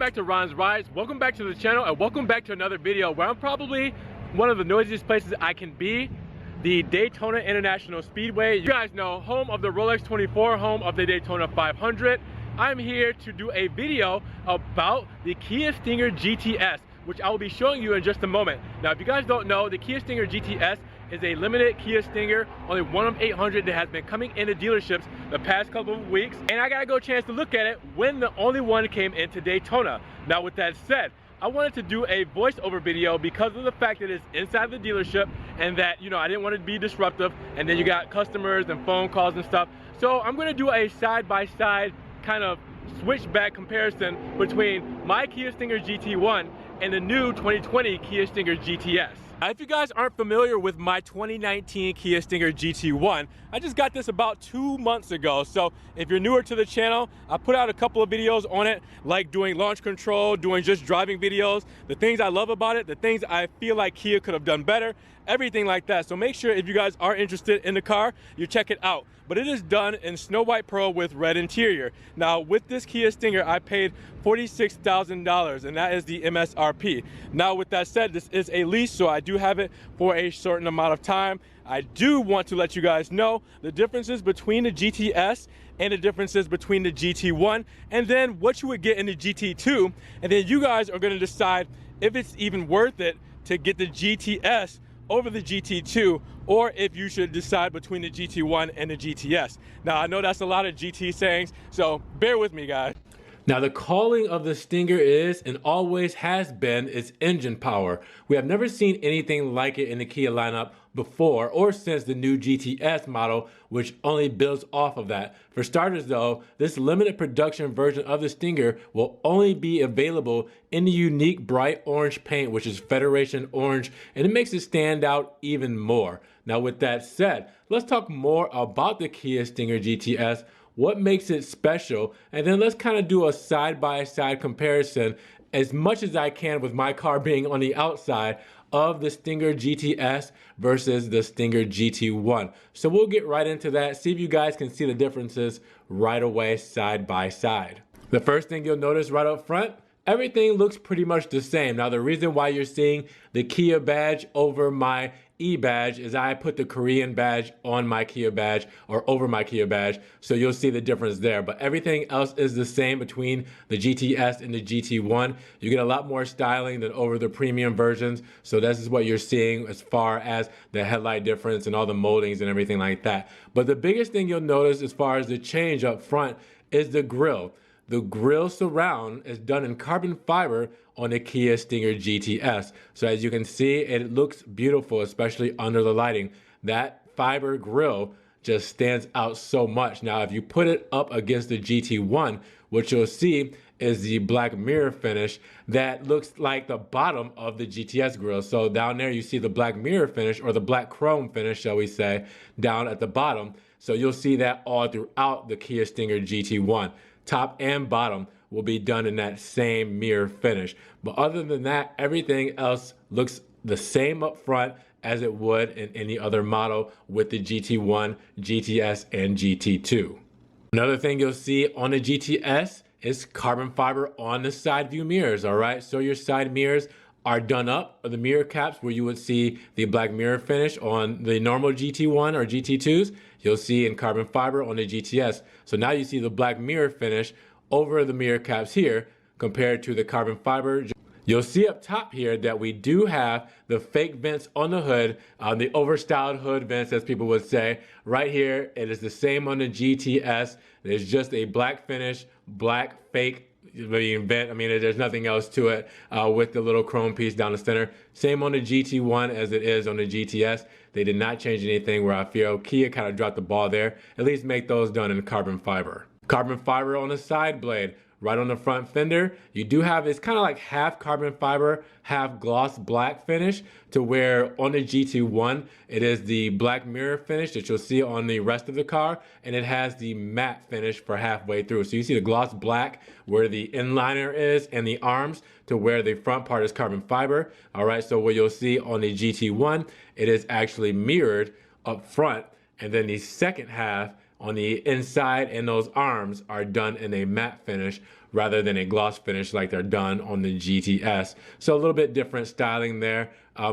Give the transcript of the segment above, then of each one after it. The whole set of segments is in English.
back to Ron's Rides. Welcome back to the channel and welcome back to another video where I'm probably one of the noisiest places I can be, the Daytona International Speedway. You guys know, home of the Rolex 24, home of the Daytona 500. I'm here to do a video about the KIA Stinger GTS, which I will be showing you in just a moment. Now, if you guys don't know, the KIA Stinger GTS is a limited Kia Stinger, only one of 800 that has been coming into dealerships the past couple of weeks, and I got a chance to look at it when the only one came into Daytona. Now, with that said, I wanted to do a voiceover video because of the fact that it's inside the dealership and that, you know, I didn't want it to be disruptive, and then you got customers and phone calls and stuff. So I'm gonna do a side-by-side kind of switchback comparison between my Kia Stinger GT1 and the new 2020 Kia Stinger GTS. If you guys aren't familiar with my 2019 Kia Stinger GT1, I just got this about 2 months ago. So if you're newer to the channel, I put out a couple of videos on it, like doing launch control, doing just driving videos, the things I love about it, the things I feel like Kia could have done better, everything like that. So make sure if you guys are interested in the car, you check it out. But it is done in snow white pearl with red interior. Now with this Kia Stinger, I paid $46,000 and that is the MSRP. Now with that said, this is a lease, so I do have it for a certain amount of time. I do want to let you guys know the differences between the GTS and the differences between the GT1, and then what you would get in the GT2, and then you guys are gonna decide if it's even worth it to get the GTS over the GT2, or if you should decide between the GT1 and the GTS. Now, I know that's a lot of GT sayings, so bear with me, guys. Now, the calling of the Stinger is, and always has been, its engine power. We have never seen anything like it in the Kia lineup before or since the new GTS model, which only builds off of that. For starters though, this limited production version of the Stinger will only be available in the unique bright orange paint, which is Federation Orange, and it makes it stand out even more. Now with that said, let's talk more about the Kia Stinger GTS, what makes it special, and then let's kind of do a side-by-side comparison as much as I can with my car being on the outside of the Stinger GTS versus the Stinger GT1. So we'll get right into that, see if you guys can see the differences right away side by side. The first thing you'll notice right up front, everything looks pretty much the same. Now the reason why you're seeing the Kia badge over my E badge is I put the Korean badge on my Kia badge or over my Kia badge, so you'll see the difference there. But everything else is the same between the GTS and the GT1. You get a lot more styling than over the premium versions, so this is what you're seeing as far as the headlight difference and all the moldings and everything like that. But the biggest thing you'll notice as far as the change up front is the grille. The grille surround is done in carbon fiber on the Kia Stinger GTS. So as you can see, it looks beautiful, especially under the lighting. That fiber grille just stands out so much. Now, if you put it up against the GT1, what you'll see is the black mirror finish that looks like the bottom of the GTS grille. So down there you see the black mirror finish, or the black chrome finish, shall we say, down at the bottom. So you'll see that all throughout the Kia Stinger GT1. Top and bottom will be done in that same mirror finish. But other than that, everything else looks the same up front as it would in any other model with the GT1, GTS, and GT2. Another thing you'll see on the GTS is carbon fiber on the side view mirrors, all right? So your side mirrors are done up, or the mirror caps where you would see the black mirror finish on the normal GT1 or GT2s, you'll see in carbon fiber on the GTS. So now you see the black mirror finish over the mirror caps here compared to the carbon fiber. You'll see up top here that we do have the fake vents on the hood, the overstyled hood vents, as people would say. Right here, it is the same on the GTS. There's just a black finish, black fake vent. I mean, there's nothing else to it with the little chrome piece down the center. Same on the GT1 as it is on the GTS. They did not change anything, where I feel Kia kind of dropped the ball there. At least make those done in carbon fiber. Carbon fiber on the side blade. Right on the front fender, you do have, it's kind of like half carbon fiber, half gloss black finish, to where on the GT1, it is the black mirror finish that you'll see on the rest of the car, and it has the matte finish for halfway through. So you see the gloss black where the inliner is and the arms, to where the front part is carbon fiber. All right, so what you'll see on the GT1, it is actually mirrored up front, and then the second half on the inside, and those arms are done in a matte finish rather than a gloss finish like they're done on the GTS. So a little bit different styling there.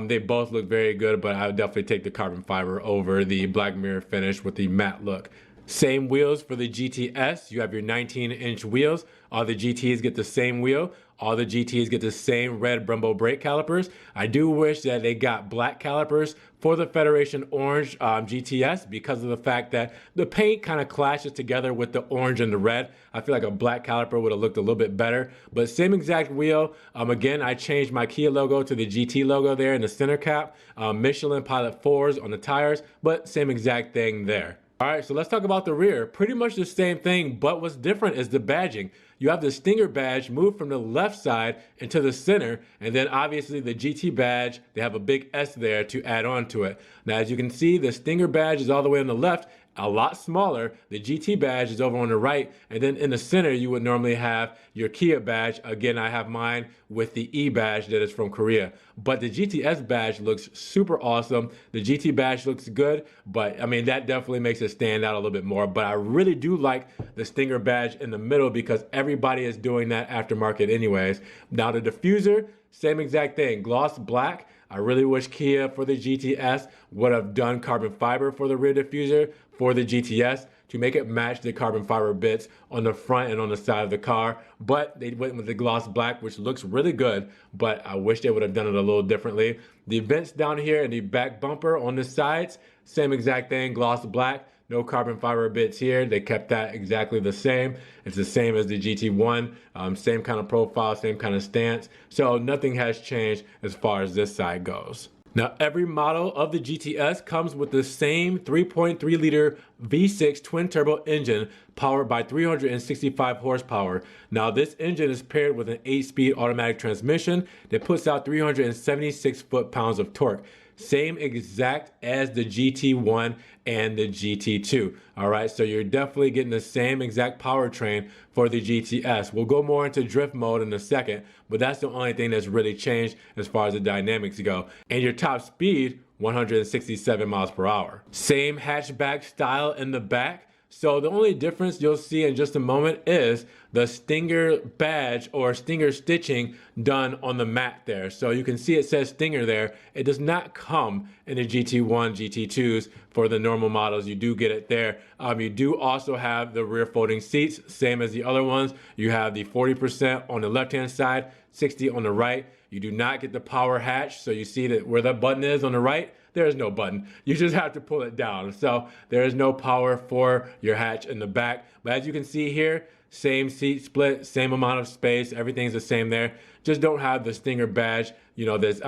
They both look very good, but I would definitely take the carbon fiber over the black mirror finish with the matte look. Same wheels for the GTS. You have your 19-inch wheels. All the GTs get the same wheel. All the GTs get the same red Brembo brake calipers. I do wish that they got black calipers for the Federation Orange GTS because of the fact that the paint kind of clashes together with the orange and the red. I feel like a black caliper would have looked a little bit better, but same exact wheel. Again, I changed my Kia logo to the GT logo there in the center cap. Michelin Pilot 4s on the tires, but same exact thing there. All right, so let's talk about the rear. Pretty much the same thing, but what's different is the badging. You have the Stinger badge moved from the left side into the center, and then obviously the GT badge, they have a big S there to add on to it. Now, as you can see, the Stinger badge is all the way on the left, a lot smaller. The GT badge is over on the right, and then in the center you would normally have your Kia badge. Again, I have mine with the E badge that is from Korea, but the GTS badge looks super awesome. The GT badge looks good, but I mean that definitely makes it stand out a little bit more. But I really do like the Stinger badge in the middle because everybody is doing that aftermarket anyways. Now the diffuser, same exact thing, gloss black. I really wish Kia for the GTS would have done carbon fiber for the rear diffuser for the GTS to make it match the carbon fiber bits on the front and on the side of the car. But they went with the gloss black, which looks really good, but I wish they would have done it a little differently. The vents down here and the back bumper on the sides, same exact thing, gloss black. No carbon fiber bits here. They kept that exactly the same. It's the same as the GT1, same kind of profile, same kind of stance. So nothing has changed as far as this side goes. Now, every model of the GTS comes with the same 3.3 liter V6 twin turbo engine powered by 365 horsepower. Now, this engine is paired with an 8-speed automatic transmission that puts out 376 foot-pounds of torque. Same exact as the GT1 and the GT2. All right, so you're definitely getting the same exact powertrain for the GTS. We'll go more into drift mode in a second, but that's the only thing that's really changed as far as the dynamics go. And your top speed, 167 miles per hour. Same hatchback style in the back. So the only difference you'll see in just a moment is the Stinger badge or Stinger stitching done on the mat there. So you can see it says Stinger there. It does not come in the GT1, GT2s for the normal models. You do get it there. You do also have the rear folding seats, same as the other ones. You have the 40% on the left-hand side, 60 on the right. You do not get the power hatch. So you see that where that button is on the right, there is no button. You just have to pull it down. So there is no power for your hatch in the back. But as you can see here, same seat split, same amount of space, everything's the same there. Just don't have the Stinger badge, you know, that's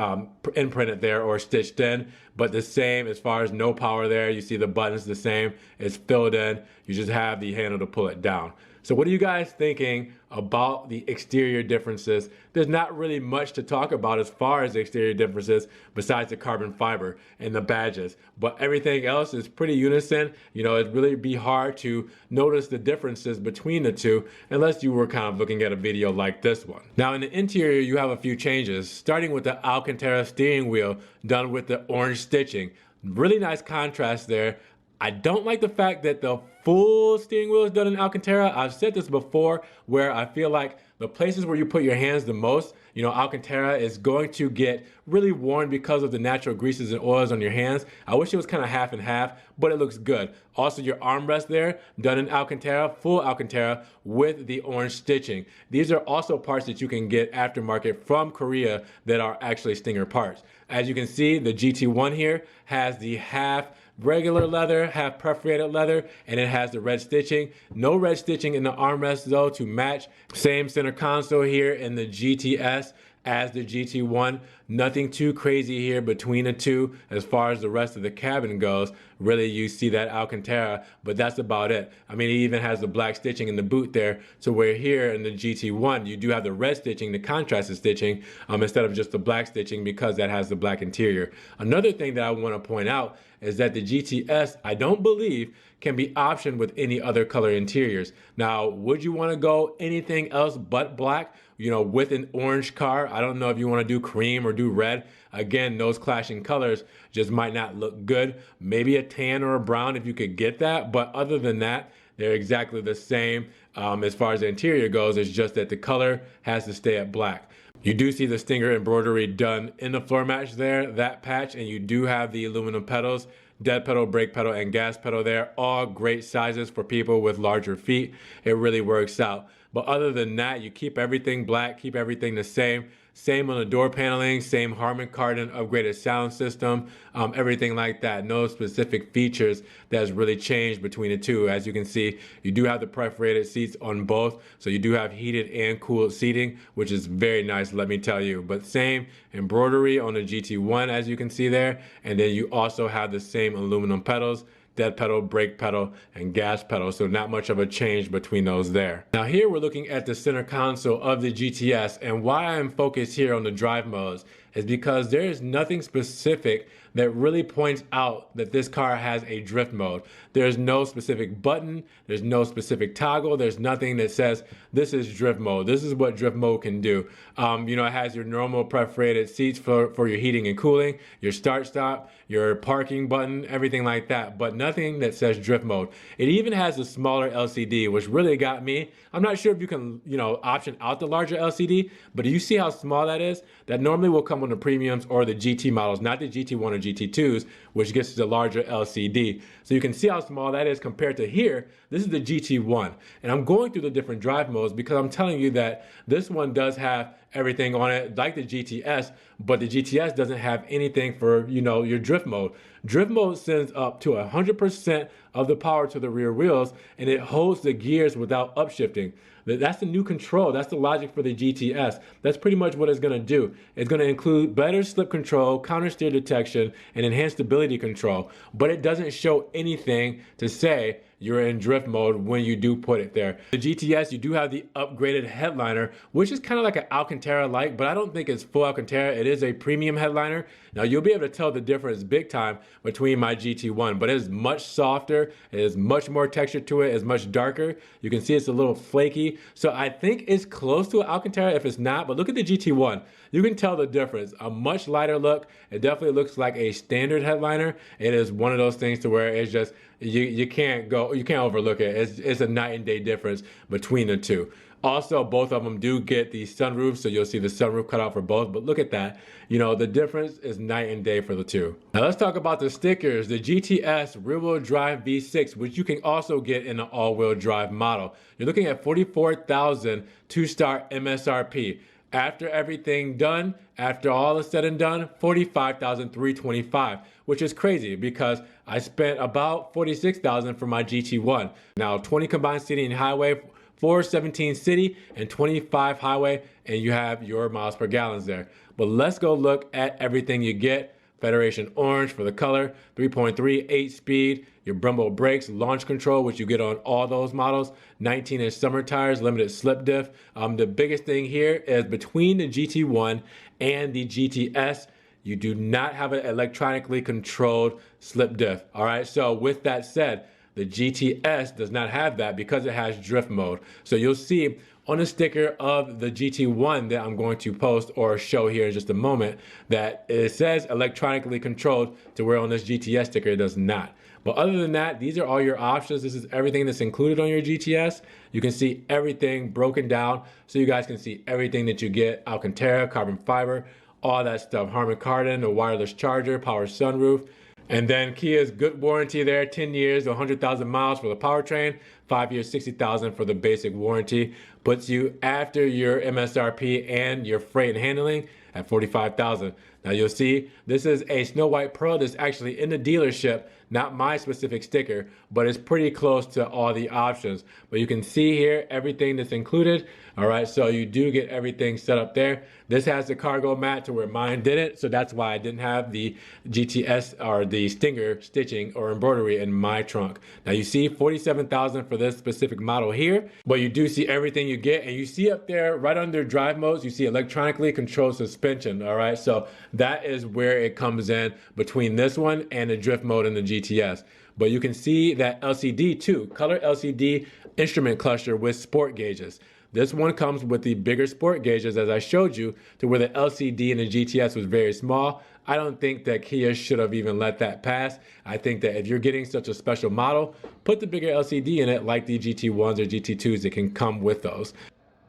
imprinted there or stitched in, but the same as far as no power there. You see the buttons the same, it's filled in. You just have the handle to pull it down. So what are you guys thinking about the exterior differences? There's not really much to talk about as far as the exterior differences besides the carbon fiber and the badges, but everything else is pretty unison. You know, it'd really be hard to notice the differences between the two unless you were kind of looking at a video like this one. Now in the interior, you have a few changes, starting with the Alcantara steering wheel done with the orange stitching. Really nice contrast there. I don't like the fact that the full steering wheel is done in Alcantara. I've said this before where I feel like the places where you put your hands the most, you know, Alcantara is going to get really worn because of the natural greases and oils on your hands. I wish it was kind of half and half, but it looks good. Also, your armrest there, done in Alcantara, full Alcantara with the orange stitching. These are also parts that you can get aftermarket from Korea that are actually Stinger parts. As you can see, the GT1 here has the half regular leather, half perforated leather, and it has the red stitching. No red stitching in the armrest though to match. Same center console here in the GTS as the GT1. Nothing too crazy here between the two as far as the rest of the cabin goes. Really, you see that Alcantara, but that's about it. I mean, it even has the black stitching in the boot there. So we're here in the GT1, you do have the red stitching, the contrasted stitching, instead of just the black stitching because that has the black interior. Another thing that I want to point out is that the GTS, I don't believe, can be optioned with any other color interiors. Now, would you want to go anything else but black? You know, with an orange car, I don't know if you want to do cream or do do red. Again, those clashing colors just might not look good. Maybe a tan or a brown if you could get that, but other than that, they're exactly the same. As far as the interior goes, it's just that the color has to stay at black. You do see the Stinger embroidery done in the floor mats there, that patch, and you do have the aluminum pedals, dead pedal, brake pedal, and gas pedal there. All great sizes for people with larger feet. It really works out. But other than that, you keep everything black, keep everything the same. Same on the door paneling, same Harman Kardon upgraded sound system, everything like that. No specific features that's really changed between the two. As you can see, you do have the perforated seats on both, so you do have heated and cooled seating, which is very nice, let me tell you. But same embroidery on the GT1, as you can see there, and then you also have the same aluminum pedals, dead pedal, brake pedal, and gas pedal, so not much of a change between those there. Now here we're looking at the center console of the GTS, and why I'm focused here on the drive modes is because there is nothing specific that really points out that this car has a drift mode. There's no specific button, there's no specific toggle, there's nothing that says this is drift mode. This is what drift mode can do. You know, it has your normal perforated seats for your heating and cooling, your start stop, your parking button, everything like that, but nothing that says drift mode. It even has a smaller LCD, which really got me. I'm not sure if you can, you know, option out the larger LCD, but do you see how small that is? That normally will come on the premiums or the GT models, not the GT1 or GT2s, which gets the larger LCD. So you can see how small that is compared to here. This is the GT1. And I'm going through the different drive modes because I'm telling you that this one does have everything on it like the GTS, but the GTS doesn't have anything for, you know, your drift mode. Drift mode sends up to 100% of the power to the rear wheels, and it holds the gears without upshifting. That's the new control. That's the logic for the GTS. That's pretty much what it's going to do. It's going to include better slip control, counter steer detection, and enhanced stability control. But it doesn't show anything to say you're in drift mode when you do put it there. The GTS, you do have the upgraded headliner, which is kind of like an Alcantara-like, but I don't think it's full Alcantara. It is a premium headliner. Now you'll be able to tell the difference big time between my GT1, but it is much softer. It is much more texture to it. It's much darker. You can see it's a little flaky. So I think it's close to an Alcantara if it's not, but look at the GT1. You can tell the difference. A much lighter look. It definitely looks like a standard headliner. It is one of those things to where it's just, you can't overlook it. It's a night and day difference between the two. Also, both of them do get the sunroof, so you'll see the sunroof cut out for both, but look at that. You know, the difference is night and day for the two. Now let's talk about the stickers. The GTS rear-wheel drive V6, which you can also get in an all-wheel drive model. You're looking at $44,000 two-star MSRP. After everything done, after all is said and done, $45,325, which is crazy because I spent about $46,000 for my GT1. Now 20 combined city and highway, 417 city and 25 highway, and you have your miles per gallons there. But let's go look at everything you get. Federation orange for the color, 3.3, 8-speed, your Brembo brakes, launch control, which you get on all those models, 19-inch summer tires, limited slip diff. The biggest thing here is between the GT1 and the GTS, you do not have an electronically controlled slip diff. All right, so with that said, the GTS does not have that because it has drift mode. So you'll see on the sticker of the GT1 that I'm going to post or show here in just a moment that it says electronically controlled, to where on this GTS sticker it does not. But other than that, these are all your options. This is everything that's included on your GTS. You can see everything broken down so you guys can see everything that you get. Alcantara, carbon fiber, all that stuff. Harman Kardon, the wireless charger, power sunroof. And then Kia's good warranty there, 10 years, 100,000 miles for the powertrain, 5 years, 60,000 for the basic warranty. Puts you after your MSRP and your freight and handling at 45,000. Now you'll see this is a Snow White Pearl that's actually in the dealership, not my specific sticker, but it's pretty close to all the options. But you can see here everything that's included. All right, so you do get everything set up there. This has the cargo mat to where mine didn't, so that's why I didn't have the GTS or the Stinger stitching or embroidery in my trunk. Now you see 47,000 for this specific model here, but you do see everything you get, and you see up there right under drive modes, you see electronically controlled suspension. All right, so that is where it comes in between this one and the drift mode in the GTS. But you can see that LCD too, color LCD instrument cluster with sport gauges. This one comes with the bigger sport gauges, as I showed you, to where the LCD in the GTS was very small. I don't think that Kia should have even let that pass. I think that if you're getting such a special model, put the bigger LCD in it like the GT1s or GT2s that can come with those.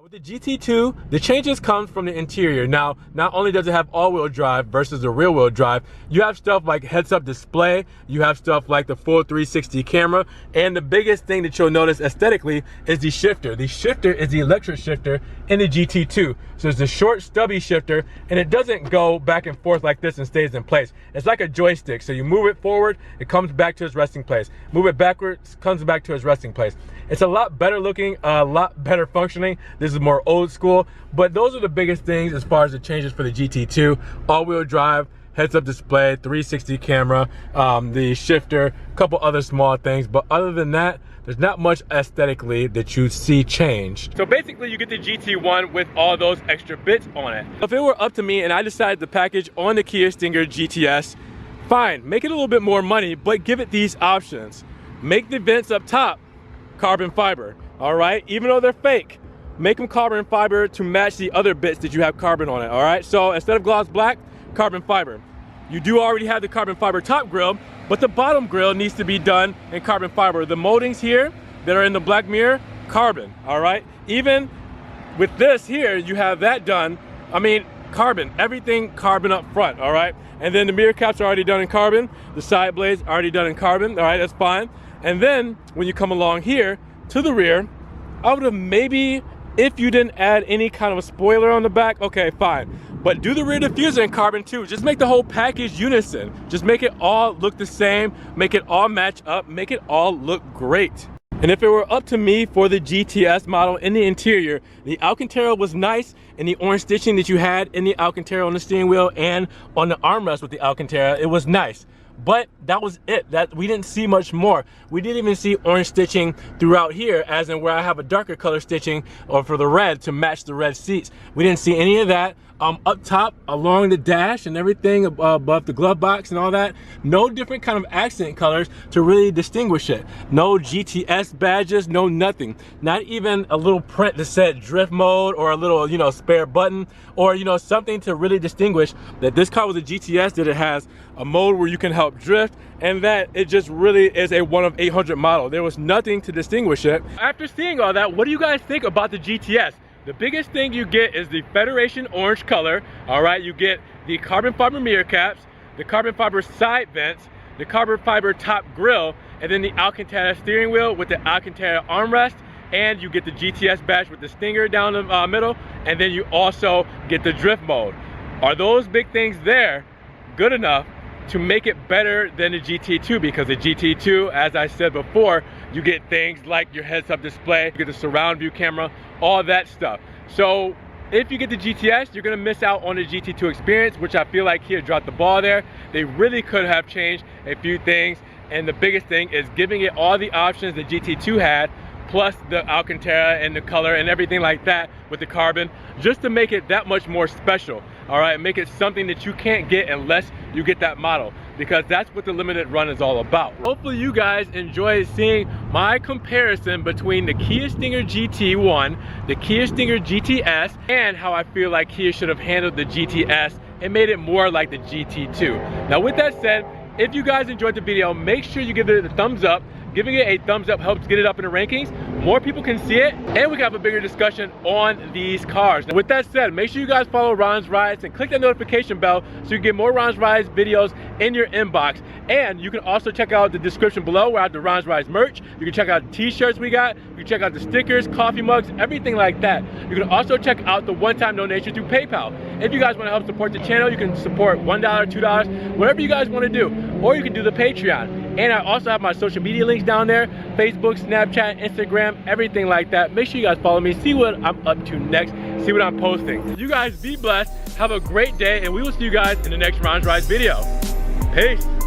With the GT2, the changes come from the interior. Now, not only does it have all-wheel drive versus the rear-wheel drive, you have stuff like heads-up display, you have stuff like the full 360 camera, and the biggest thing that you'll notice aesthetically is the shifter. The shifter is the electric shifter in the GT2. So it's a short, stubby shifter, and it doesn't go back and forth like this and stays in place. It's like a joystick. So you move it forward, it comes back to its resting place. Move it backwards, comes back to its resting place. It's a lot better looking, a lot better functioning. This is more old school, but those are the biggest things as far as the changes for the GT2. All-wheel drive, heads-up display, 360 camera, the shifter, a couple other small things, but other than that, there's not much aesthetically that you see change. So basically you get the GT1 with all those extra bits on it. If it were up to me and I decided to package on the KIA Stinger GTS, fine, make it a little bit more money, but give it these options. Make the vents up top carbon fiber, all right? Even though they're fake, make them carbon fiber to match the other bits that you have carbon on it, all right? So instead of gloss black, carbon fiber. You do already have the carbon fiber top grille, but the bottom grille needs to be done in carbon fiber. The moldings here that are in the black mirror, carbon, all right? Even with this here, you have that done, I mean, carbon, everything carbon up front, all right? And then the mirror caps are already done in carbon, the side blades are already done in carbon, all right, that's fine. And then when you come along here to the rear, I would have maybe, if you didn't add any kind of a spoiler on the back, okay, fine. But do the rear diffuser in carbon too. Just make the whole package unison. Just make it all look the same, make it all match up, make it all look great. And if it were up to me for the GTS model in the interior, the Alcantara was nice, and the orange stitching that you had in the Alcantara on the steering wheel and on the armrest with the Alcantara, it was nice. But that was it. That we didn't see much more. We didn't even see orange stitching throughout here, as in where I have a darker color stitching or for the red to match the red seats. We didn't see any of that. Up top along the dash and everything above the glove box and all that, no different kind of accent colors to really distinguish it. No GTS badges, no nothing. Not even a little print that said drift mode or a little, you know, spare button or, you know, something to really distinguish that this car was a GTS, that it has a mode where you can help drift, and that it just really is a 1 of 800 model. There was nothing to distinguish it. After seeing all that, what do you guys think about the GTS? The biggest thing you get is the Federation orange color, all right? You get the carbon fiber mirror caps, the carbon fiber side vents, the carbon fiber top grille, and then the Alcantara steering wheel with the Alcantara armrest, and you get the GTS badge with the Stinger down the middle, and then you also get the drift mode. Are those big things there good enough to make it better than the GT2? Because the GT2, as I said before, you get things like your heads-up display, you get the surround view camera, all that stuff. So if you get the GTS, you're gonna miss out on the GT2 experience, which I feel like Kia dropped the ball there. They really could have changed a few things, and the biggest thing is giving it all the options the GT2 had, plus the Alcantara and the color and everything like that with the carbon, just to make it that much more special. All right, make it something that you can't get unless you get that model, because that's what the limited run is all about. Hopefully you guys enjoy seeing my comparison between the KIA Stinger GT1, the KIA Stinger GTS, and how I feel like Kia should have handled the GTS and made it more like the GT2. Now with that said, if you guys enjoyed the video, make sure you give it a thumbs up. Giving it a thumbs up helps get it up in the rankings. More people can see it, and we can have a bigger discussion on these cars. Now, with that said, make sure you guys follow Ron's Rides and click that notification bell so you get more Ron's Rides videos in your inbox. And you can also check out the description below where I have the Ron's Rides merch. You can check out the t-shirts we got. You can check out the stickers, coffee mugs, everything like that. You can also check out the one-time donation through PayPal. If you guys want to help support the channel, you can support $1, $2, whatever you guys want to do. Or you can do the Patreon. And I also have my social media links down there, Facebook, Snapchat, Instagram, everything like that. Make sure you guys follow me, see what I'm up to next, see what I'm posting. You guys be blessed, have a great day, and we will see you guys in the next Ron's Rides video. Peace.